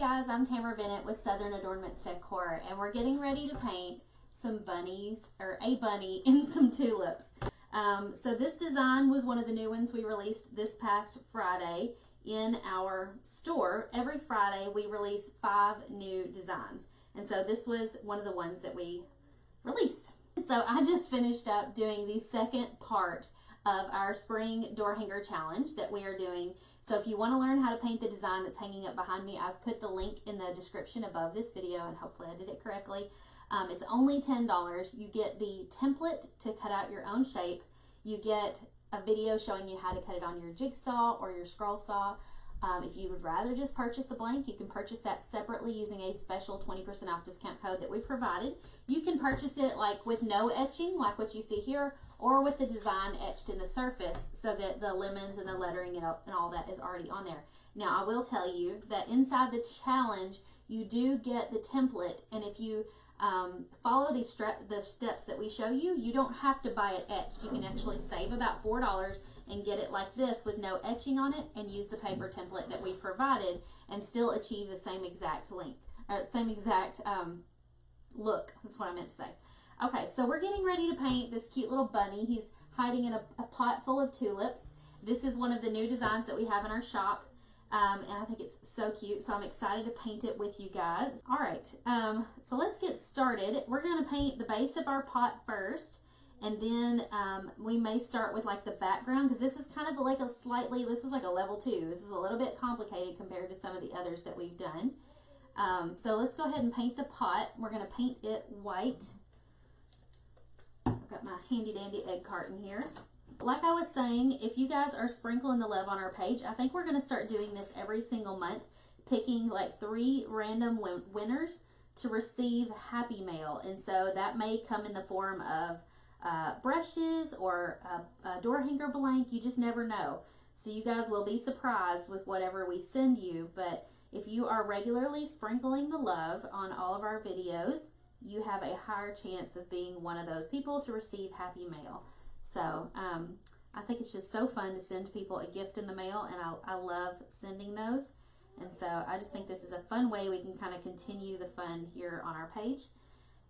guys, I'm Tamara Bennett with Southern Adoornments Decor, and we're getting ready to paint some bunnies, or a bunny in some tulips. So this design was one of the new ones we released this past Friday in our store. Every Friday we release 5 new designs, and so this was one of the ones that we released. So I just finished up doing the second part of our spring door hanger challenge that we are doing. So if you want to learn how to paint the design that's hanging up behind me, I've put the link in the description above this video, and hopefully I did it correctly. It's only $10. You get the template to cut out your own shape. You get a video showing you how to cut it on your jigsaw or your scroll saw. If you would rather just purchase the blank, you can purchase that separately using a special 20% off discount code that we provided. You can purchase it like with no etching, like what you see here, or with the design etched in the surface so that the lemons and the lettering and all that is already on there. Now, I will tell you that inside the challenge, you do get the template, and if you follow the steps that we show you, you don't have to buy it etched. You can actually save about $4 and get it like this with no etching on it, and use the paper template that we provided and still achieve the same exact length, or same exact look. That's what I meant to say. Okay, so we're getting ready to paint this cute little bunny. He's hiding in a pot full of tulips. This is one of the new designs that we have in our shop, and I think it's so cute, so I'm excited to paint it with you guys. All right, so let's get started. We're going to paint the base of our pot first, and then we may start with like the background, because this is kind of like this is like a level 2. This is a little bit complicated compared to some of the others that we've done. So let's go ahead and paint the pot. We're going to paint it white. I've got my handy dandy egg carton here. Like I was saying, if you guys are sprinkling the love on our page, I think we're going to start doing this every single month, picking like 3 random winners to receive Happy Mail. And so that may come in the form of brushes or a door hanger blank. You just never know. So you guys will be surprised with whatever we send you. But if you are regularly sprinkling the love on all of our videos, you have a higher chance of being one of those people to receive Happy Mail. So I think it's just so fun to send people a gift in the mail, and I love sending those. And so I just think this is a fun way we can kind of continue the fun here on our page.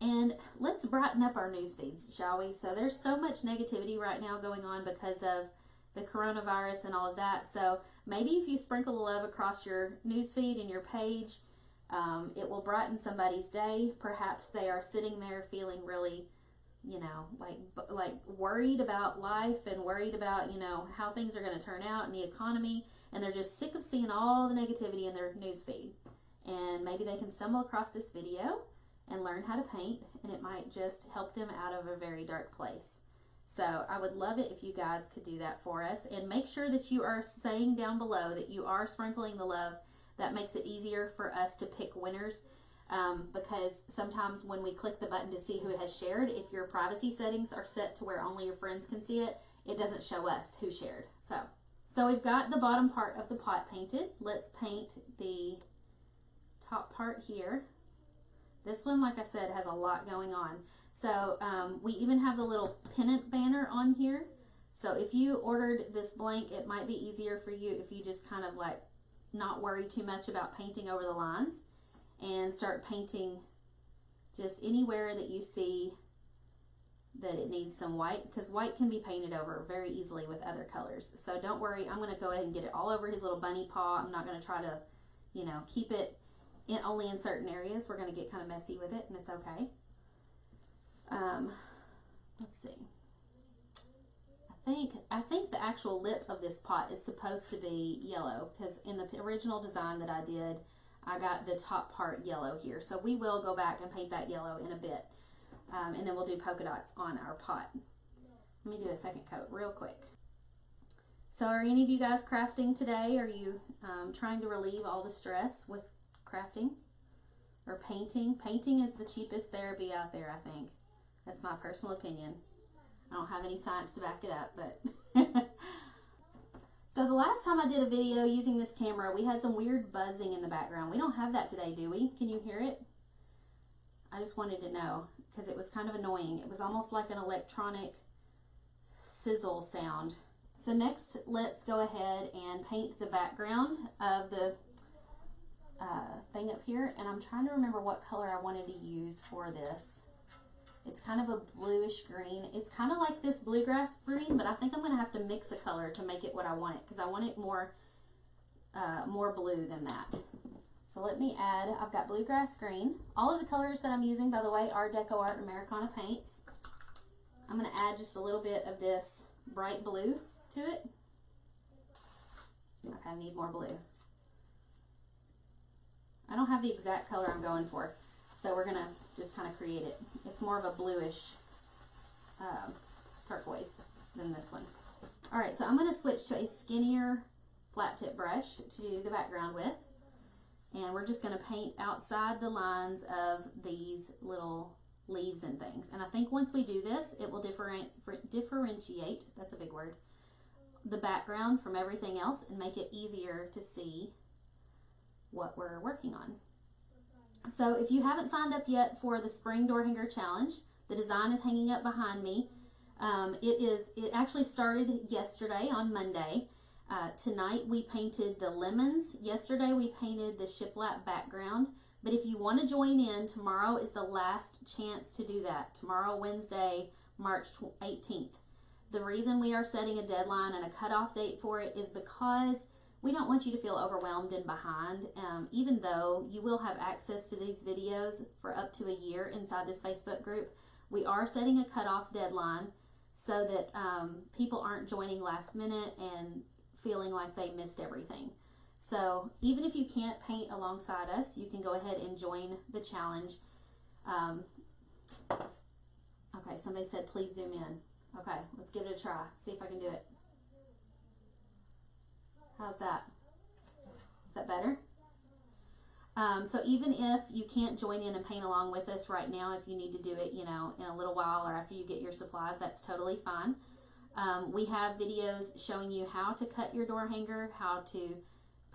And let's brighten up our news feeds, shall we? So there's so much negativity right now going on because of the coronavirus and all of that. So maybe if you sprinkle the love across your news feed and your page, it will brighten somebody's day. Perhaps they are sitting there feeling really, you know, like worried about life and worried about, you know, how things are going to turn out in the economy, and they're just sick of seeing all the negativity in their news feed. And maybe they can stumble across this video and learn how to paint, and it might just help them out of a very dark place. So I would love it if you guys could do that for us, and make sure that you are saying down below that you are sprinkling the love. That makes it easier for us to pick winners, because sometimes when we click the button to see who has shared, if your privacy settings are set to where only your friends can see it, it doesn't show us who shared. So we've got the bottom part of the pot painted. Let's paint the top part here. This one, like I said, has a lot going on. So we even have the little pennant banner on here. So if you ordered this blank, it might be easier for you if you just kind of like not worry too much about painting over the lines and start painting just anywhere that you see that it needs some white, because white can be painted over very easily with other colors. So don't worry, I'm going to go ahead and get it all over his little bunny paw. I'm not going to try to, you know, keep it only in certain areas. We're going to get kind of messy with it, and it's okay. Let's see. I think the actual lip of this pot is supposed to be yellow, because in the original design that I did, I got the top part yellow here. So we will go back and paint that yellow in a bit, and then we'll do polka dots on our pot. Let me do a second coat real quick. So are any of you guys crafting today? Are you trying to relieve all the stress with crafting or painting? Painting is the cheapest therapy out there, I think. That's my personal opinion. I don't have any science to back it up, but so the last time I did a video using this camera, we had some weird buzzing in the background. We don't have that today, do we? Can you hear it? I just wanted to know, because it was kind of annoying. It was almost like an electronic sizzle sound. So next, let's go ahead and paint the background of the thing up here, and I'm trying to remember what color I wanted to use for this. It's kind of a bluish green. It's kind of like this bluegrass green, but I think I'm going to have to mix a color to make it what I want it, because I want it more blue than that. So let me add, I've got bluegrass green. All of the colors that I'm using, by the way, are Decor Americana paints. I'm going to add just a little bit of this bright blue to it. Okay, I need more blue. I don't have the exact color I'm going for, so we're gonna just kind of create it. It's more of a bluish turquoise than this one. All right, so I'm gonna switch to a skinnier flat tip brush to do the background with, and we're just gonna paint outside the lines of these little leaves and things. And I think once we do this, it will differentiate, that's a big word, the background from everything else and make it easier to see what we're working on. So if you haven't signed up yet for the Spring Door Hanger Challenge, the design is hanging up behind me. It actually started yesterday on Monday. Tonight we painted the lemons. Yesterday we painted the shiplap background. But if you want to join in, tomorrow is the last chance to do that. Tomorrow, Wednesday, March 18th. The reason we are setting a deadline and a cutoff date for it is because we don't want you to feel overwhelmed and behind, even though you will have access to these videos for up to a year inside this Facebook group. We are setting a cutoff deadline so that people aren't joining last minute and feeling like they missed everything. So even if you can't paint alongside us, you can go ahead and join the challenge. Okay, somebody said please zoom in. Okay, let's give it a try. See if I can do it. How's that? Is that better? So even if you can't join in and paint along with us right now, if you need to do it, you know, in a little while or after you get your supplies, that's totally fine. We have videos showing you how to cut your door hanger, how to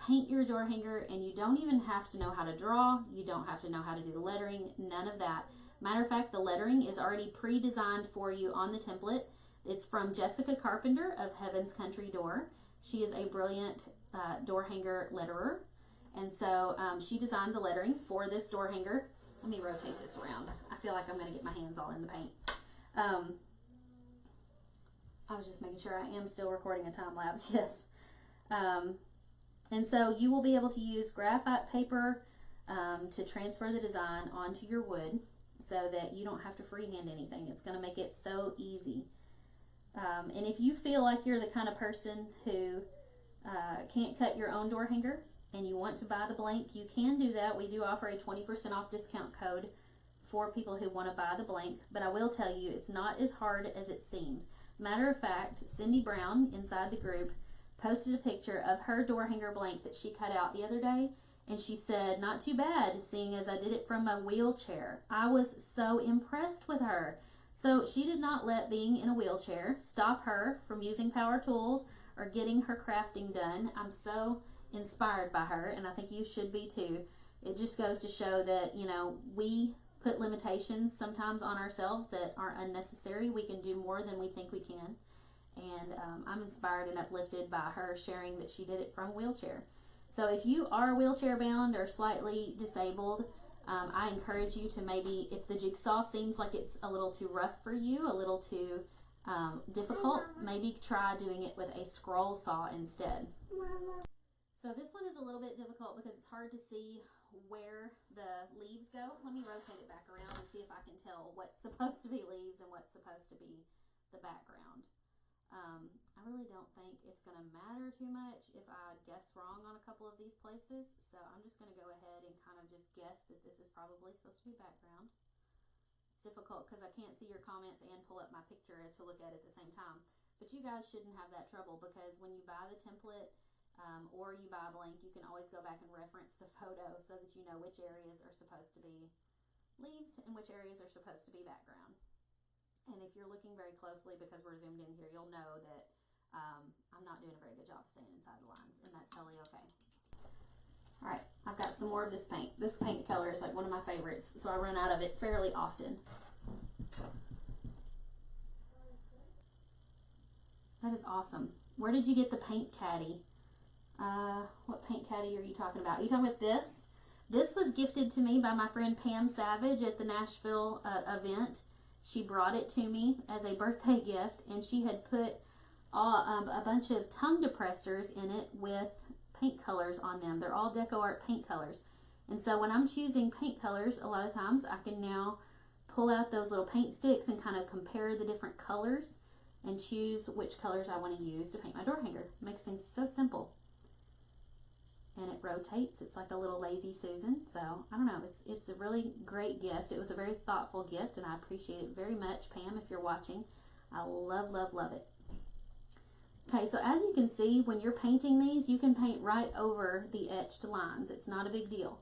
paint your door hanger, and you don't even have to know how to draw. You don't have to know how to do the lettering, none of that. Matter of fact, the lettering is already pre-designed for you on the template. It's from Jessica Carpenter of Heaven's Country Door. She is a brilliant door hanger letterer, and so she designed the lettering for this door hanger. Let me rotate this around. I feel like I'm going to get my hands all in the paint. I was just making sure I am still recording a time lapse. Yes. And so you will be able to use graphite paper to transfer the design onto your wood so that you don't have to freehand anything. It's going to make it so easy. And if you feel like you're the kind of person who can't cut your own door hanger and you want to buy the blank, you can do that. We do offer a 20% off discount code for people who want to buy the blank, but I will tell you it's not as hard as it seems. Matter of fact, Cindy Brown inside the group posted a picture of her door hanger blank that she cut out the other day, and she said, not too bad, seeing as I did it from a wheelchair. I was so impressed with her. So she did not let being in a wheelchair stop her from using power tools or getting her crafting done. I'm so inspired by her, and I think you should be too. It just goes to show that, you know, we put limitations sometimes on ourselves that are unnecessary. We can do more than we think we can. And I'm inspired and uplifted by her sharing that she did it from a wheelchair. So if you are wheelchair bound or slightly disabled, I encourage you to maybe, if the jigsaw seems like it's a little too rough for you, a little too difficult, maybe try doing it with a scroll saw instead. So this one is a little bit difficult because it's hard to see where the leaves go. Let me rotate it back around and see if I can tell what's supposed to be leaves and what's supposed to be the background. I really don't think it's going to matter too much if I guess wrong on a couple of these places, so I'm just going to go ahead and kind of just guess that this is probably supposed to be background. It's difficult because I can't see your comments and pull up my picture to look at it at the same time, but you guys shouldn't have that trouble because when you buy the template or you buy a blank, you can always go back and reference the photo so that you know which areas are supposed to be leaves and which areas are supposed to be background. And if you're looking very closely, because we're zoomed in here, you'll know that I'm not doing a very good job staying inside the lines, and that's totally okay. All right, I've got some more of this paint. This paint color is like one of my favorites, so I run out of it fairly often. That is awesome. Where did you get the paint caddy? What paint caddy are you talking about? Are you talking about this? This was gifted to me by my friend Pam Savage at the Nashville event. She brought it to me as a birthday gift, and she had put a bunch of tongue depressors in it with paint colors on them. They're all Decor paint colors. And so when I'm choosing paint colors, a lot of times I can now pull out those little paint sticks and kind of compare the different colors and choose which colors I want to use to paint my door hanger. It makes things so simple. And it rotates. It's like a little lazy Susan. So I don't know, it's a really great gift. It was a very thoughtful gift, and I appreciate it very much. Pam, if you're watching, I love, love, love it. Okay, so as you can see, when you're painting these, you can paint right over the etched lines. It's not a big deal.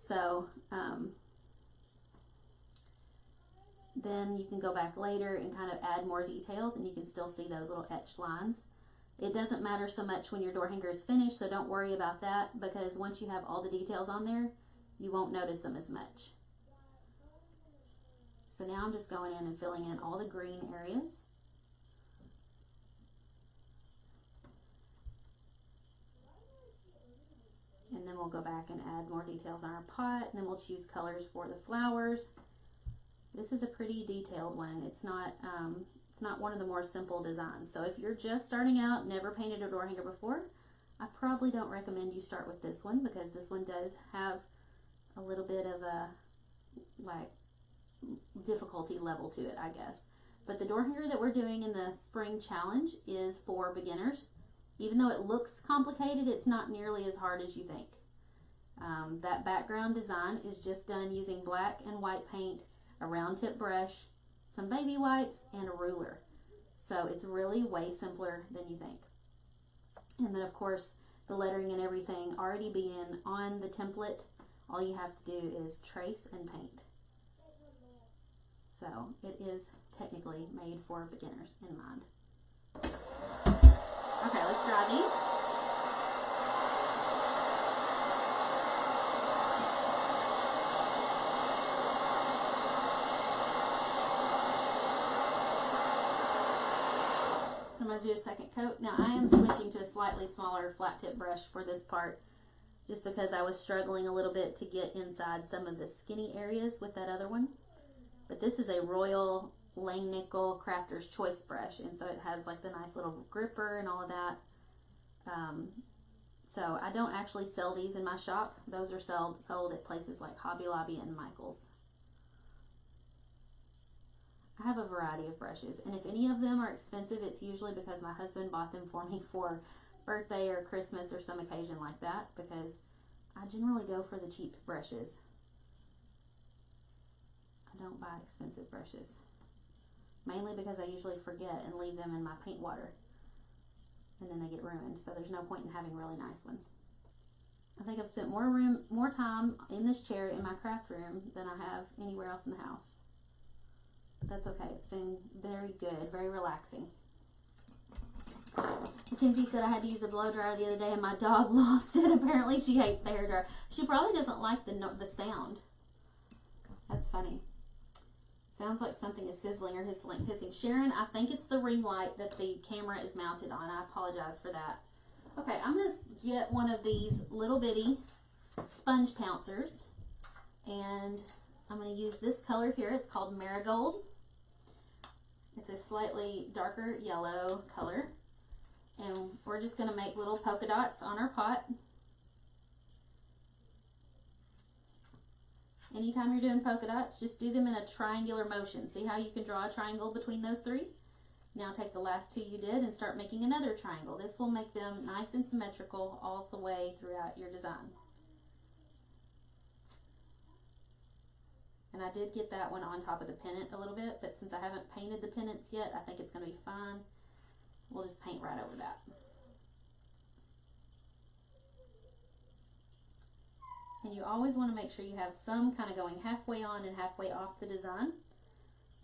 So then you can go back later and kind of add more details, and you can still see those little etched lines. It doesn't matter so much when your door hanger is finished, so don't worry about that, because once you have all the details on there, you won't notice them as much. So now I'm just going in and filling in all the green areas. And then we'll go back and add more details on our pot, and then we'll choose colors for the flowers. This is a pretty detailed one. It's not one of the more simple designs. So if you're just starting out, never painted a door hanger before, I probably don't recommend you start with this one, because this one does have a little bit of a difficulty level to it, I guess. But the door hanger that we're doing in the spring challenge is for beginners. Even though it looks complicated, it's not nearly as hard as you think. That background design is just done using black and white paint, a round tip brush, some baby wipes, and a ruler. So it's really way simpler than you think. And then of course the lettering and everything already being on the template, all you have to do is trace and paint. So it is technically made for beginners in mind. Okay, let's dry these. I'm going to do a second coat. Now I am switching to a slightly smaller flat tip brush for this part, just because I was struggling a little bit to get inside some of the skinny areas with that other one. But this is a Royal Langnickel Crafter's Choice brush, and so it has like the nice little gripper and all of that. So I don't actually sell these in my shop. Those are sold at places like Hobby Lobby and Michael's. I have a variety of brushes, and if any of them are expensive, it's usually because my husband bought them for me for birthday or Christmas or some occasion like that, because I generally go for the cheap brushes. I don't buy expensive brushes, mainly because I usually forget and leave them in my paint water, and then they get ruined, so there's no point in having really nice ones. I think I've spent more time in this chair in my craft room than I have anywhere else in the house. But that's okay. It's been very good, very relaxing. Mackenzie said I had to use a blow dryer the other day and my dog lost it. Apparently she hates the hair dryer. She probably doesn't like the sound. That's funny. Sounds like something is sizzling or hissing. Sharon, I think it's the ring light that the camera is mounted on. I apologize for that. Okay, I'm going to get one of these little bitty sponge pouncers, and I'm going to use this color here. It's called Marigold. It's a slightly darker yellow color, and we're just going to make little polka dots on our pot. Anytime you're doing polka dots, just do them in a triangular motion. See how you can draw a triangle between those three? Now take the last two you did and start making another triangle. This will make them nice and symmetrical all the way throughout your design. And I did get that one on top of the pennant a little bit, but since I haven't painted the pennants yet, I think it's going to be fine. We'll just paint right over that. And you always want to make sure you have some kind of going halfway on and halfway off the design.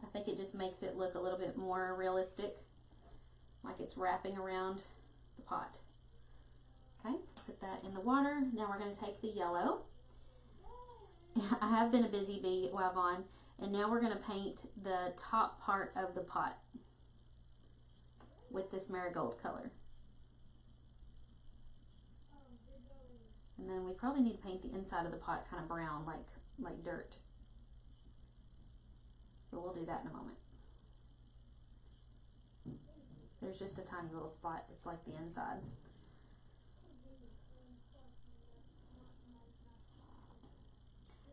I think it just makes it look a little bit more realistic, like it's wrapping around the pot. Okay, put that in the water. Now we're going to take the yellow. I have been a busy bee while on, and now we're going to paint the top part of the pot with this marigold color. And then we probably need to paint the inside of the pot kind of brown, like dirt. But we'll do that in a moment. There's just a tiny little spot that's like the inside.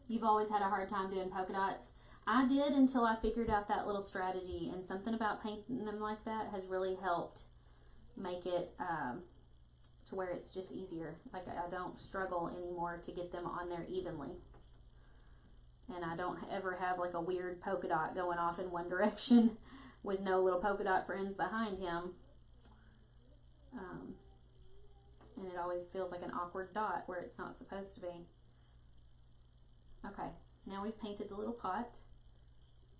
You've always had a hard time doing polka dots. I did until I figured out that little strategy, and something about painting them like that has really helped make it to where it's just easier. Like I don't struggle anymore to get them on there evenly. And I don't ever have like a weird polka dot going off in one direction with no little polka dot friends behind him. And it always feels like an awkward dot where it's not supposed to be. Okay, now we've painted the little pot.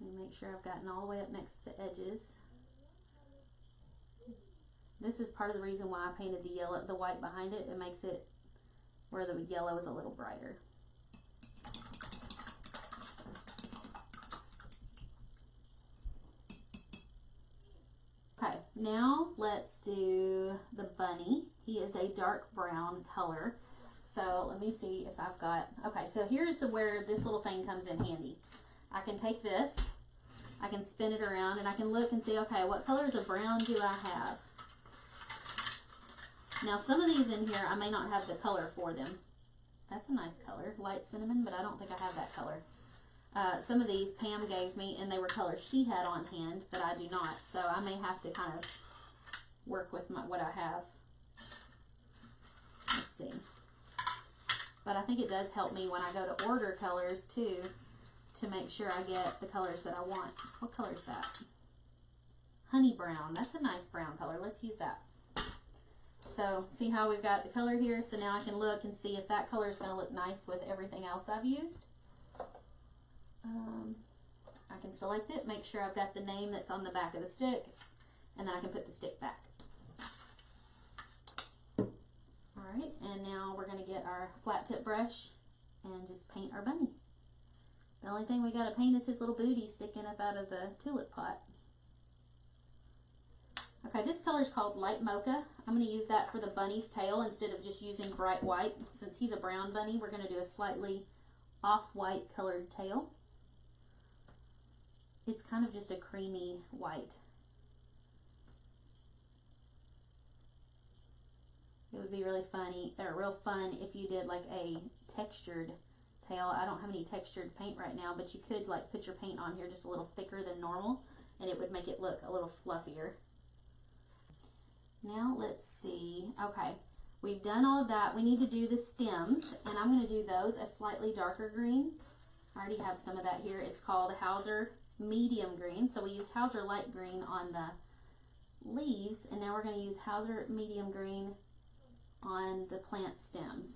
Let me make sure I've gotten all the way up next to the edges. This is part of the reason why I painted the white behind it. It makes it where the yellow is a little brighter. Okay, now let's do the bunny. He is a dark brown color. So let me see if I've got, okay, so here's where this little thing comes in handy. I can take this, I can spin it around, and I can look and see, okay, what colors of brown do I have? Now some of these in here, I may not have the color for them. That's a nice color, light cinnamon, but I don't think I have that color. Some of these Pam gave me, and they were colors she had on hand, but I do not. So I may have to kind of work with what I have. Let's see. But I think it does help me when I go to order colors too, to make sure I get the colors that I want. What color is that? Honey brown. That's a nice brown color. Let's use that. So see how we've got the color here? So now I can look and see if that color is going to look nice with everything else I've used. I can select it, make sure I've got the name that's on the back of the stick, and then I can put the stick back. Alright, and now we're going to get our flat tip brush and just paint our bunny. The only thing we got to paint is his little booty sticking up out of the tulip pot. Okay, this color is called light mocha. I'm going to use that for the bunny's tail instead of just using bright white. Since he's a brown bunny, we're going to do a slightly off-white colored tail. It's kind of just a creamy white. It would be really funny, or real fun if you did like a textured tail. I don't have any textured paint right now, but you could like put your paint on here just a little thicker than normal, and it would make it look a little fluffier. Now let's see. Okay, we've done all of that. We need to do the stems, and I'm going to do those a slightly darker green. I already have some of that here. It's called Hauser Medium Green. So we used Hauser Light Green on the leaves, and now we're going to use Hauser Medium Green on the plant stems.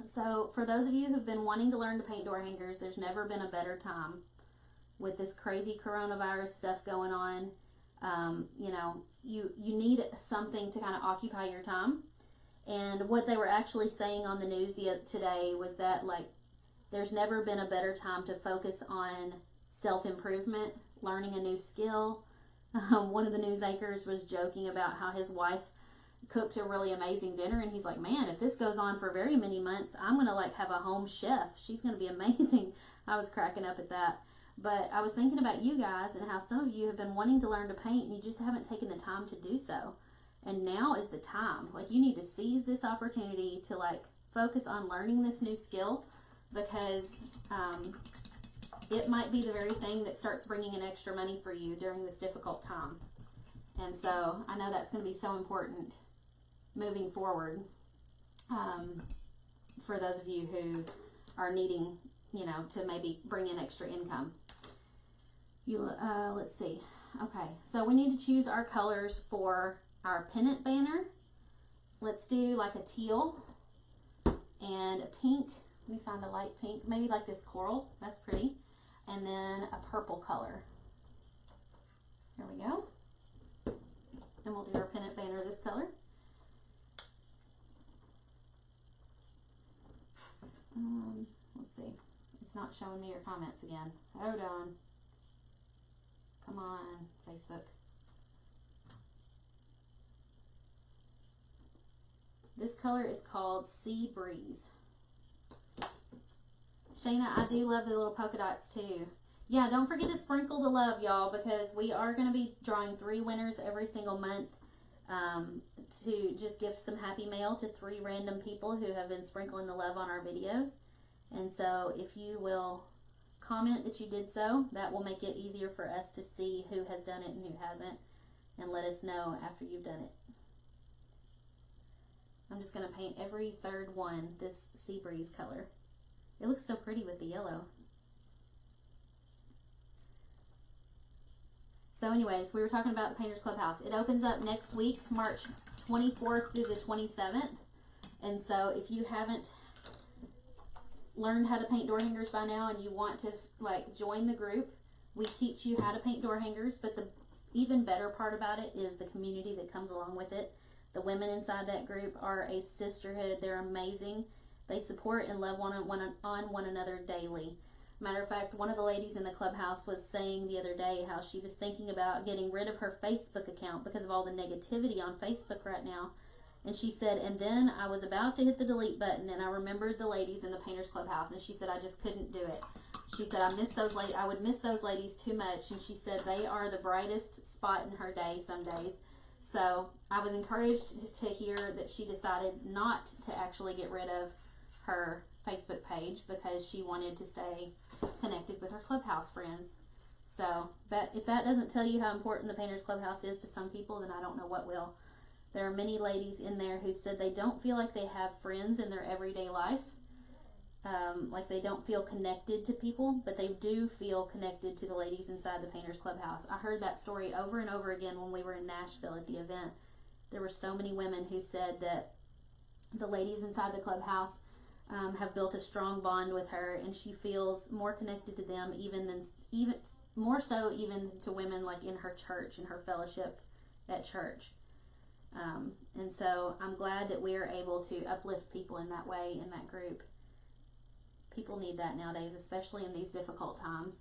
So for those of you who've been wanting to learn to paint door hangers, there's never been a better time with this crazy coronavirus stuff going on. You know, you need something to kind of occupy your time. And what they were actually saying on the news today was that, like, there's never been a better time to focus on self-improvement, learning a new skill. One of the news anchors was joking about how his wife cooked a really amazing dinner, and he's like, man, if this goes on for very many months, I'm gonna like have a home chef. She's gonna be amazing. I was cracking up at that. But I was thinking about you guys and how some of you have been wanting to learn to paint and you just haven't taken the time to do so. And now is the time. Like, you need to seize this opportunity to like focus on learning this new skill, because it might be the very thing that starts bringing in extra money for you during this difficult time. And so I know that's going to be so important moving forward, for those of you who are needing, you know, to maybe bring in extra income. Let's see. Okay, so we need to choose our colors for our pennant banner. Let's do like a teal and a pink. Let me find a light pink, maybe like this coral. That's pretty. And then a purple color. There we go. And we'll do our pennant banner this color. Let's see. It's not showing me your comments again. Hold on. Come on, Facebook. This color is called Sea Breeze. Shayna, I do love the little polka dots too. Yeah, don't forget to sprinkle the love, y'all, because we are going to be drawing 3 winners every single month to just give some happy mail to 3 random people who have been sprinkling the love on our videos. And so if you will comment that you did so, that will make it easier for us to see who has done it and who hasn't, and let us know after you've done it. I'm just going to paint every 3rd one this Sea Breeze color. It looks so pretty with the yellow. So anyways, we were talking about the Painters Clubhouse. It opens up next week, March 24th through the 27th. And so if you haven't learned how to paint door hangers by now and you want to like join the group, we teach you how to paint door hangers, but the even better part about it is the community that comes along with it. The women inside that group are a sisterhood. They're amazing. They support and love on one another daily. Matter of fact, one of the ladies in the clubhouse was saying the other day how she was thinking about getting rid of her Facebook account because of all the negativity on Facebook right now. And she said, and then I was about to hit the delete button and I remembered the ladies in the Painters Clubhouse, and she said, I just couldn't do it. She said, I would miss those ladies too much. And she said they are the brightest spot in her day some days. So I was encouraged to hear that she decided not to actually get rid of her Facebook page because she wanted to stay connected with her clubhouse friends. So if that doesn't tell you how important the Painters Clubhouse is to some people, then I don't know what will. There are many ladies in there who said they don't feel like they have friends in their everyday life. Like they don't feel connected to people, but they do feel connected to the ladies inside the Painters Clubhouse. I heard that story over and over again when we were in Nashville at the event. There were so many women who said that the ladies inside the clubhouse have built a strong bond with her, and she feels more connected to them even more so to women like in her church, in her fellowship at church. And so I'm glad that we are able to uplift people in that way in that group. People need that nowadays, especially in these difficult times.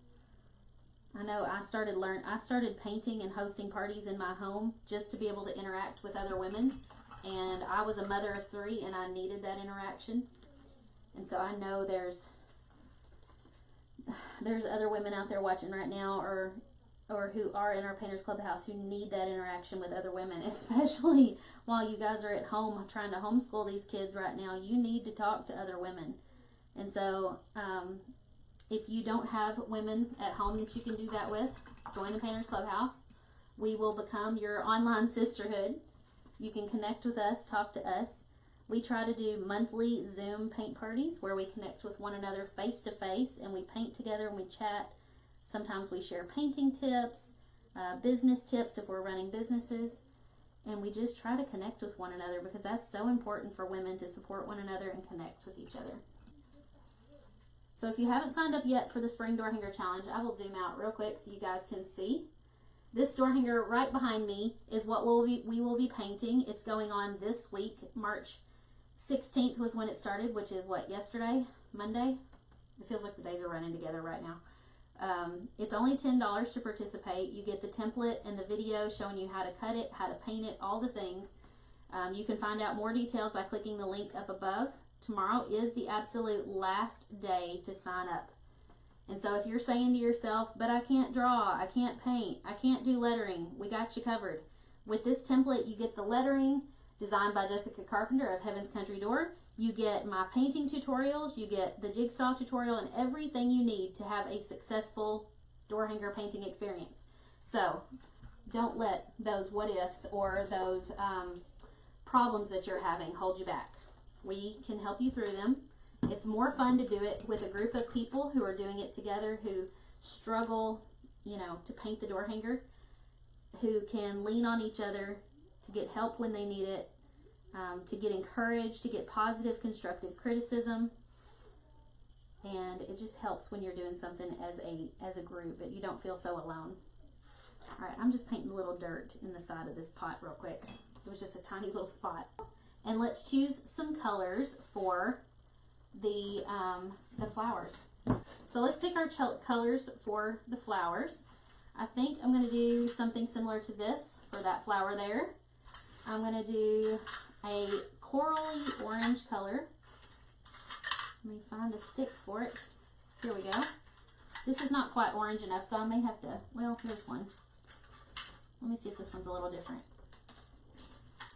I know I started painting and hosting parties in my home just to be able to interact with other women, and I was a mother of 3 and I needed that interaction. And so I know there's other women out there watching right now or who are in our Painters Clubhouse who need that interaction with other women, especially while you guys are at home trying to homeschool these kids right now. You need to talk to other women. And so if you don't have women at home that you can do that with, join the Painters Clubhouse. We will become your online sisterhood. You can connect with us, talk to us. We try to do monthly Zoom paint parties where we connect with one another face to face and we paint together and we chat. Sometimes we share painting tips, business tips if we're running businesses, and we just try to connect with one another because that's so important for women to support one another and connect with each other. So if you haven't signed up yet for the Spring Door Hanger Challenge, I will zoom out real quick so you guys can see. This door hanger right behind me is what we will be painting. It's going on this week. March 16th was when it started, which is what, yesterday? Monday? It feels like the days are running together right now. It's only $10 to participate. You get the template and the video showing you how to cut it, how to paint it, all the things. You can find out more details by clicking the link up above. Tomorrow is the absolute last day to sign up. And so if you're saying to yourself, but I can't draw, I can't paint, I can't do lettering, we got you covered. With this template, you get the lettering designed by Jessica Carpenter of Heaven's Country Door. You get my painting tutorials, you get the jigsaw tutorial, and everything you need to have a successful door hanger painting experience. So don't let those what ifs or those problems that you're having hold you back. We can help you through them. It's more fun to do it with a group of people who are doing it together, who struggle, to paint the door hanger, who can lean on each other to get help when they need it, to get encouraged, to get positive, constructive criticism. And it just helps when you're doing something as a group, that you don't feel so alone. All right, I'm just painting a little dirt in the side of this pot real quick. It was just a tiny little spot. And let's choose some colors for the flowers. So let's pick our colors for the flowers. I think I'm going to do something similar to this for that flower there. I'm going to do a corally orange color. Let me find a stick for it. Here we go. This is not quite orange enough, so I may have to, well, here's one. Let me see if this one's a little different.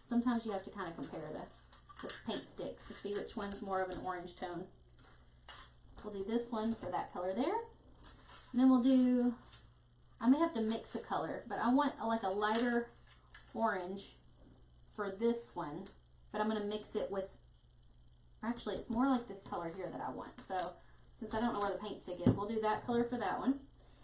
Sometimes you have to kind of compare the paint sticks to see which one's more of an orange tone. We'll do this one for that color there. And then we'll do, I may have to mix a color, but I want like a lighter orange for this one, but I'm going to mix it with, actually it's more like this color here that I want. So since I don't know where the paint stick is, we'll do that color for that one.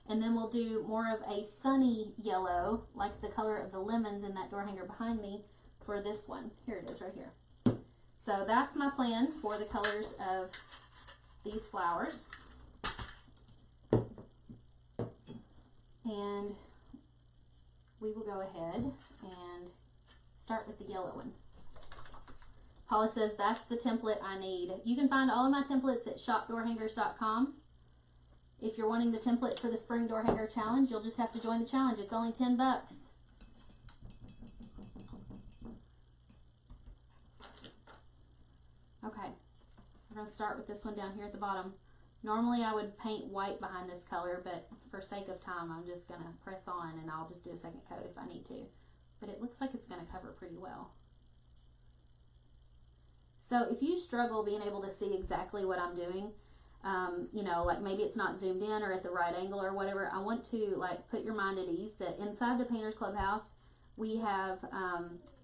And then we'll do more of a sunny yellow, like the color of the lemons in that door hanger behind me, for this one. Here it is right here. So that's my plan for the colors of these flowers. And we will go ahead and start with the yellow one. Paula says that's the template I need. You can find all of my templates at shopdoorhangers.com. If you're wanting the template for the spring door hanger challenge, you'll just have to join the challenge. It's only 10 bucks. Okay, we're going to start with this one down here at the bottom. Normally I would paint white behind this color, but for sake of time, I'm just going to press on and I'll just do a second coat if I need to. But it looks like it's going to cover pretty well. So if you struggle being able to see exactly what I'm doing, you know, like maybe it's not zoomed in or at the right angle or whatever, I want to like put your mind at ease that inside the Painters Clubhouse, we have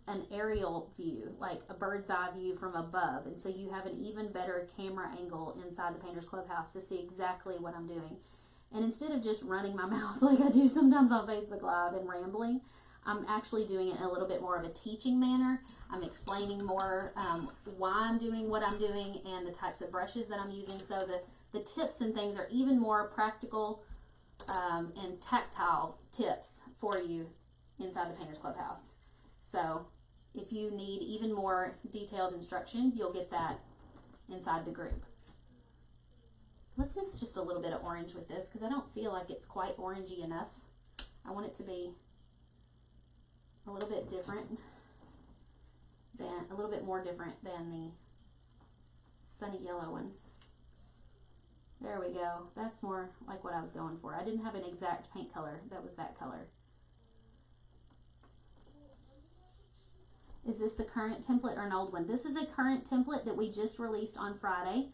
an aerial view, like a bird's eye view from above. And so you have an even better camera angle inside the Painters Clubhouse to see exactly what I'm doing. And instead of just running my mouth like I do sometimes on Facebook Live and rambling, I'm actually doing it in a little bit more of a teaching manner. I'm explaining more why I'm doing what I'm doing and the types of brushes that I'm using. So the tips and things are even more practical and tactile tips for you inside the Painters Clubhouse. So if you need even more detailed instruction, you'll get that inside the group. Let's mix just a little bit of orange with this because I don't feel like it's quite orangey enough. I want it to be a little bit different than, a little bit more different than the sunny yellow one. There we go. That's more like what I was going for. I didn't have an exact paint color. That was that color. Is this the current template or an old one? This is a current template that we just released on Friday.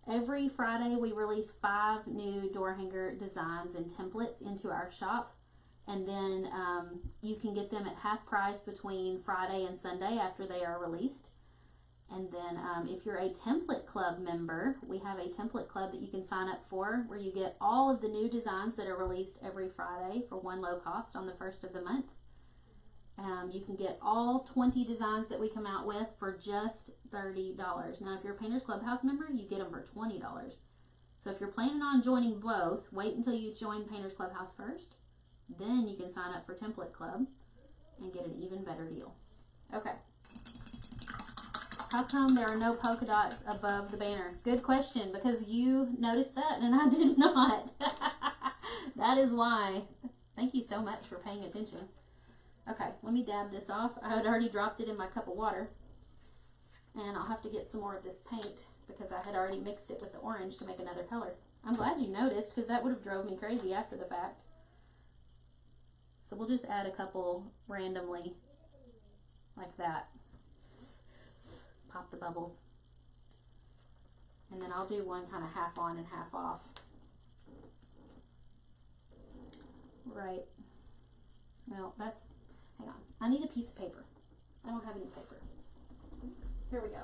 Every Friday we release 5 new door hanger designs and templates into our shop. And then you can get them at half price between Friday and Sunday after they are released. And then if you're a template club member, we have a template club that you can sign up for where you get all of the new designs that are released every Friday for one low cost on the 1st of the month. You can get all 20 designs that we come out with for just $30. Now if you're a Painters Clubhouse member, you get them for $20. So if you're planning on joining both, wait until you join Painters Clubhouse first. Then you can sign up for Template Club and get an even better deal. Okay. How come there are no polka dots above the banner? Good question, because you noticed that and I did not. That is why. Thank you so much for paying attention. Okay, let me dab this off. I had already dropped it in my cup of water. And I'll have to get some more of this paint because I had already mixed it with the orange to make another color. I'm glad you noticed because that would have drove me crazy after the fact. So we'll just add a couple randomly like that. Pop the bubbles. And then I'll do one kind of half on and half off. Right. Well, that's, hang on. I need a piece of paper. I don't have any paper. Here we go.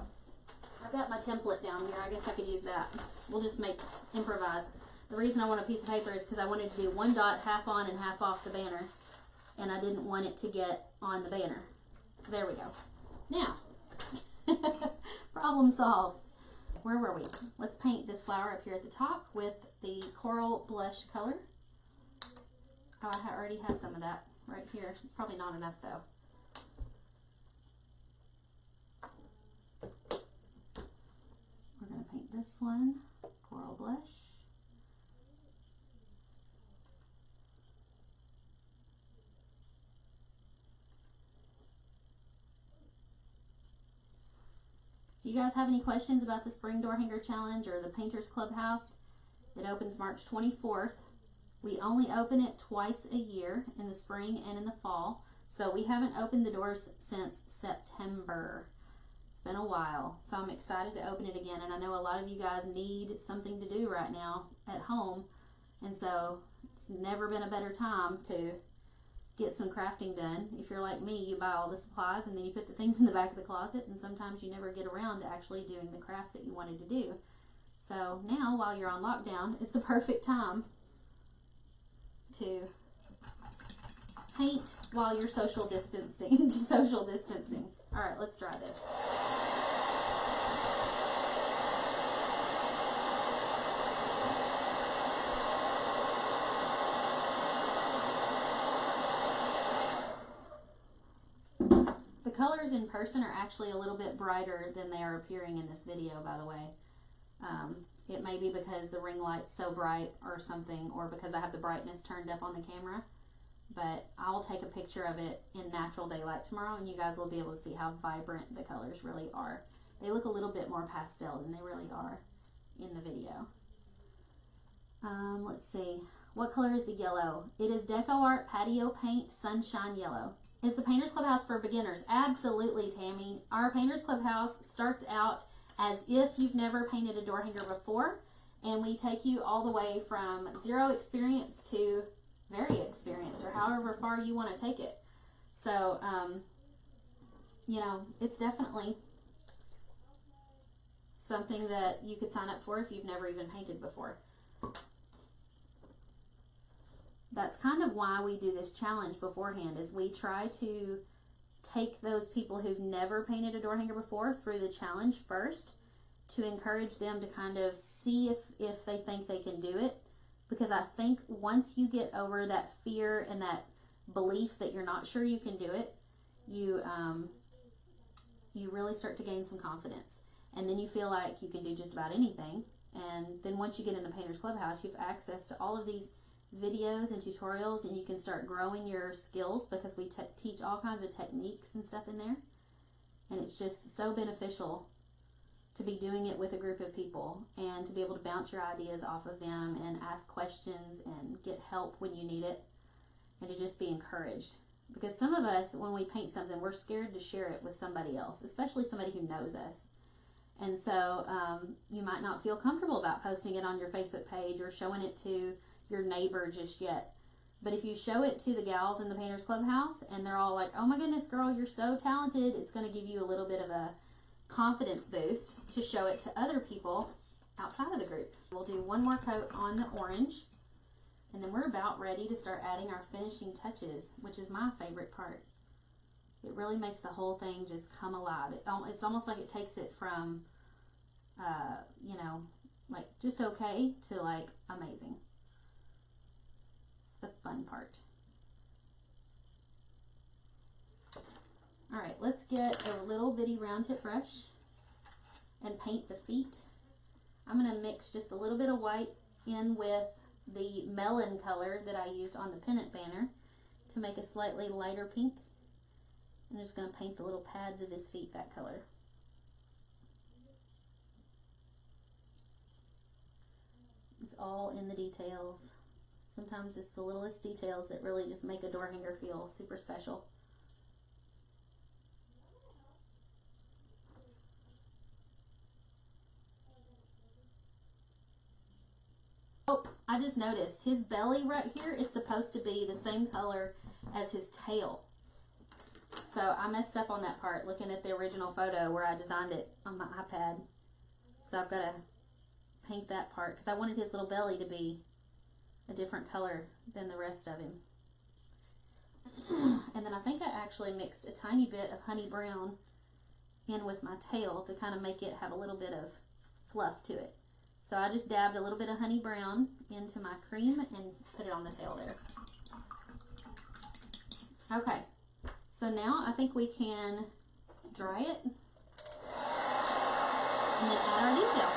I've got my template down here. I guess I could use that. We'll just improvise. The reason I want a piece of paper is because I wanted to do one dot half on and half off the banner. And I didn't want it to get on the banner. So there we go. Now, problem solved. Where were we? Let's paint this flower up here at the top with the coral blush color. Oh, I already have some of that right here. It's probably not enough though. We're going to paint this one coral blush. you guys have any questions about the Spring Door Hanger Challenge or the Painters Clubhouse, it opens March 24th. We only open it twice a year, in the spring and in the fall. So we haven't opened the doors since September. It's been a while. So I'm excited to open it again. And I know a lot of you guys need something to do right now at home. And so it's never been a better time to get some crafting done. If you're like me, you buy all the supplies and then you put the things in the back of the closet, and sometimes you never get around to actually doing the craft that you wanted to do. So now, while you're on lockdown, is the perfect time to paint while you're social distancing. All right, let's try this. The colors in person are actually a little bit brighter than they are appearing in this video, by the way. It may be because the ring light's so bright or something, or because I have the brightness turned up on the camera. But I'll take a picture of it in natural daylight tomorrow, and you guys will be able to see how vibrant the colors really are. They look a little bit more pastel than they really are in the video. Let's see. What color is the yellow? It is Decor Patio Paint Sunshine Yellow. Is the Painters Clubhouse for beginners? Absolutely, Tammy. Our Painters Clubhouse starts out as if you've never painted a door hanger before, and we take you all the way from zero experience to very experienced, or however far you want to take it. So, you know, it's definitely something that you could sign up for if you've never even painted before. That's kind of why we do this challenge beforehand, is we try to take those people who've never painted a door hanger before through the challenge first, to encourage them to kind of see if they think they can do it. Because I think once you get over that fear and that belief that you're not sure you can do it, you really start to gain some confidence. And then you feel like you can do just about anything. And then once you get in the Painters Clubhouse, you have access to all of these videos and tutorials, and you can start growing your skills, because we teach all kinds of techniques and stuff in there. And it's just so beneficial to be doing it with a group of people, and to be able to bounce your ideas off of them and ask questions and get help when you need it, and to just be encouraged. Because some of us, when we paint something, we're scared to share it with somebody else, especially somebody who knows us. And so you might not feel comfortable about posting it on your Facebook page or showing it to your neighbor just yet. But if you show it to the gals in the Painters Clubhouse and they're all like, oh my goodness, girl, you're so talented, it's going to give you a little bit of a confidence boost to show it to other people outside of the group. We'll do one more coat on the orange, and then we're about ready to start adding our finishing touches, which is my favorite part. It really makes the whole thing just come alive. It's almost like it takes it from, you know, like just okay to like amazing. The fun part. Alright, let's get a little bitty round tip brush and paint the feet. I'm going to mix just a little bit of white in with the melon color that I used on the pennant banner to make a slightly lighter pink. I'm just going to paint the little pads of his feet that color. It's all in the details. Sometimes it's the littlest details that really just make a door hanger feel super special. Oh, I just noticed his belly right here is supposed to be the same color as his tail. So I messed up on that part looking at the original photo where I designed it on my iPad. So I've got to paint that part because I wanted his little belly to be a different color than the rest of him. And then I think I actually mixed a tiny bit of honey brown in with my tail to kind of make it have a little bit of fluff to it. So I just dabbed a little bit of honey brown into my cream and put it on the tail there. Okay, so now I think we can dry it and then add our detail.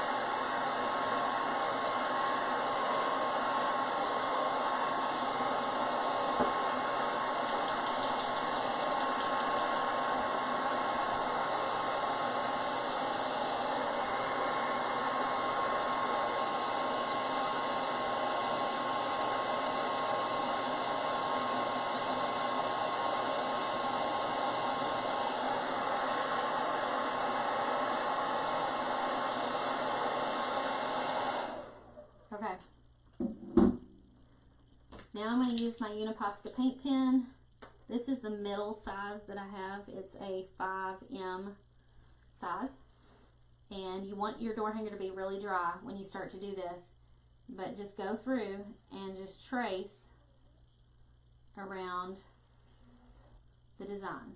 Now I'm going to use my Uniposca paint pen. This is the middle size that I have. It's a 5M size. And you want your door hanger to be really dry when you start to do this. But just go through and just trace around the design.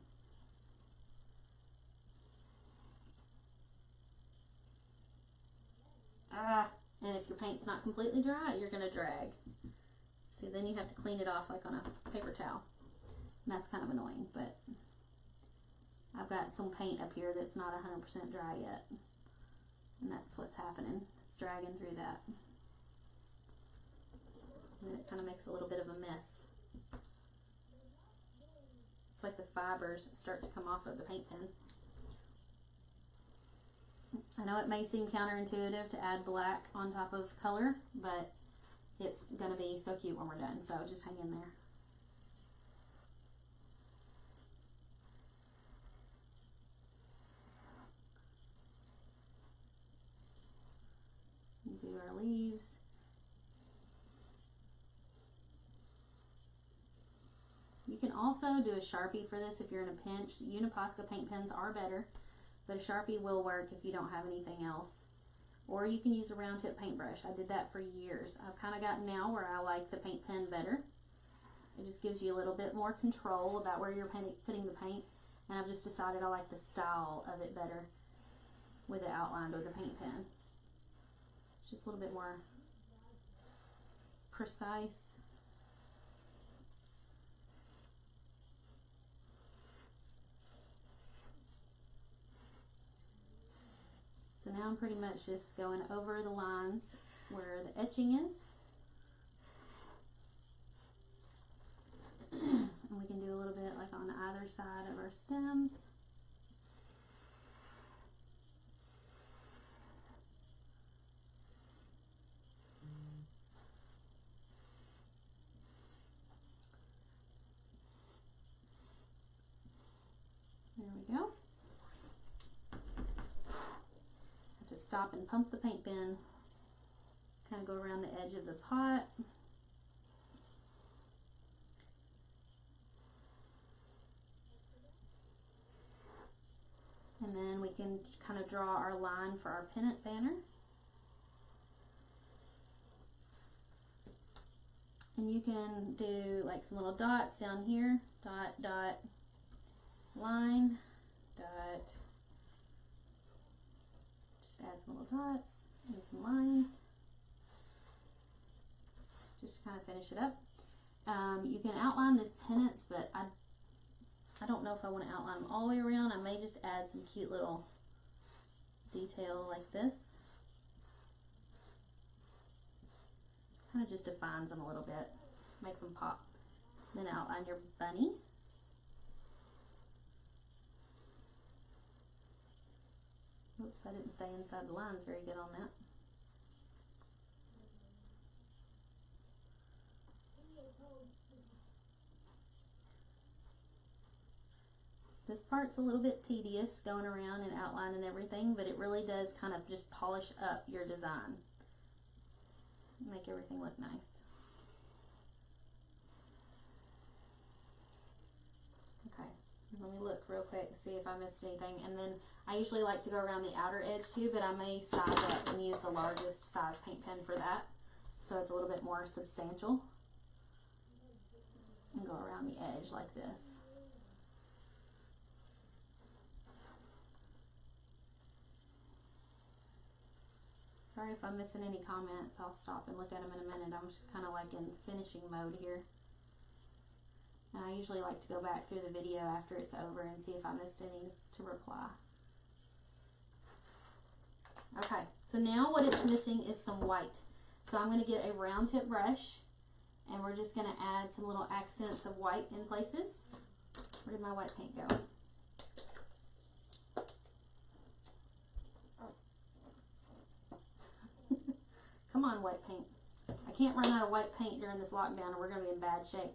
And if your paint's not completely dry, you're going to drag. See, then you have to clean it off like on a paper towel. And that's kind of annoying, but I've got some paint up here that's not 100% dry yet. And that's what's happening. It's dragging through that. And it kind of makes a little bit of a mess. It's like the fibers start to come off of the paint pen. I know it may seem counterintuitive to add black on top of color, but it's going to be so cute when we're done, so just hang in there. Do our leaves. You can also do a Sharpie for this if you're in a pinch. Uniposca paint pens are better, but a Sharpie will work if you don't have anything else. Or you can use a round tip paintbrush. I did that for years. I've kind of gotten now where I like the paint pen better. It just gives you a little bit more control about where you're putting the paint. And I've just decided I like the style of it better with it outlined with a paint pen. It's just a little bit more precise. So now I'm pretty much just going over the lines where the etching is. And we can do a little bit like on either side of our stems. There we go. Stop and pump the paint pen, kind of go around the edge of the pot. And then we can kind of draw our line for our pennant banner. And you can do like some little dots down here, dot, dot, line, dot. Add some little dots and some lines just to kind of finish it up. You can outline these pennants, but I don't know if I want to outline them all the way around. I may just add some cute little detail like this. Kind of just defines them a little bit, makes them pop. Then outline your bunny. Oops, I didn't stay inside the lines very good on that. This part's a little bit tedious, going around and outlining everything, but it really does kind of just polish up your design. Make everything look nice. Okay, let me look real quick, see if I missed anything, and then I usually like to go around the outer edge too, but I may size up and use the largest size paint pen for that, so it's a little bit more substantial. And go around the edge like this. Sorry if I'm missing any comments. I'll stop and look at them in a minute. I'm just kind of like in finishing mode here. And I usually like to go back through the video after it's over and see if I missed any to reply. Okay, so now what it's missing is some white. So I'm going to get a round tip brush and we're just going to add some little accents of white in places. Where did my white paint go? Come on, white paint. I can't run out of white paint during this lockdown or we're going to be in bad shape.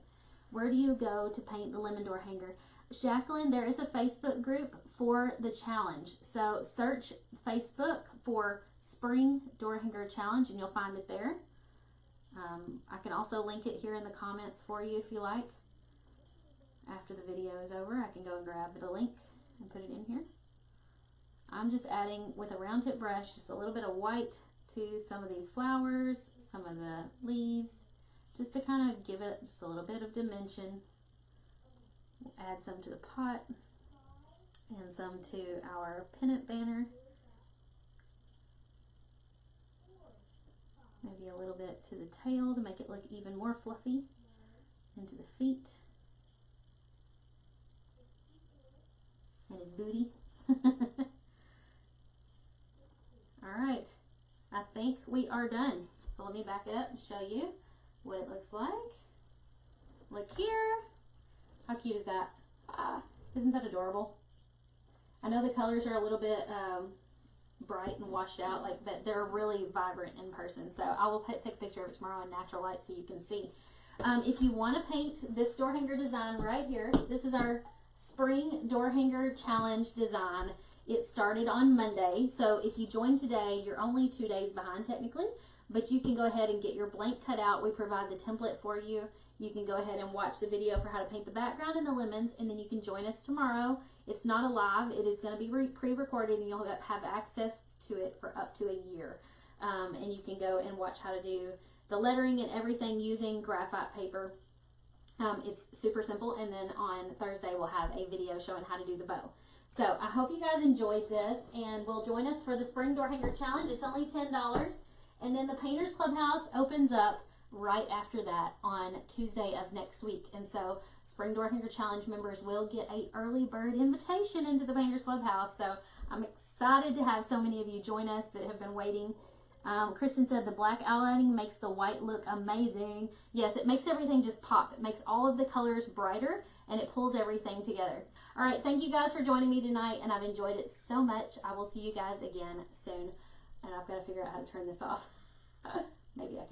Where do you go to paint the lemon door hanger? Jacqueline, there is a Facebook group for the challenge. So search Facebook for Spring Door Hanger Challenge and you'll find it there. I can also link it here in the comments for you if you like. After the video is over, I can go and grab the link and put it in here. I'm just adding with a round tip brush just a little bit of white to some of these flowers, some of the leaves, just to kind of give it just a little bit of dimension. We'll add some to the pot and some to our pennant banner. Maybe a little bit to the tail to make it look even more fluffy, and to the feet and his booty. Alright, I think we are done. So let me back up and show you what it looks like. Look here. How cute is that? Isn't that adorable? I know the colors are a little bit bright and washed out, but they're really vibrant in person. So I will take a picture of it tomorrow in natural light so you can see. If you want to paint this door hanger design right here, this is our Spring Door Hanger Challenge design. It started on Monday, so if you join today, you're only 2 days behind technically, but you can go ahead and get your blank cut out. We provide the template for you. You can go ahead and watch the video for how to paint the background and the lemons, and then you can join us tomorrow. It's not a live, it is going to be pre-recorded, and you'll have access to it for up to a year. And you can go and watch how to do the lettering and everything using graphite paper. It's super simple, and then on Thursday we'll have a video showing how to do the bow. So I hope you guys enjoyed this, and will join us for the Spring Door Hanger Challenge. It's only $10, and then the Painters Clubhouse opens up right after that on Tuesday of next week. And so Spring Door Hanger Challenge members will get an early bird invitation into the Painters Clubhouse. So I'm excited to have so many of you join us that have been waiting. Kristen said the black outlining makes the white look amazing. Yes, it makes everything just pop. It makes all of the colors brighter, and it pulls everything together. All right, thank you guys for joining me tonight, and I've enjoyed it so much. I will see you guys again soon, and I've got to figure out how to turn this off. Maybe I can.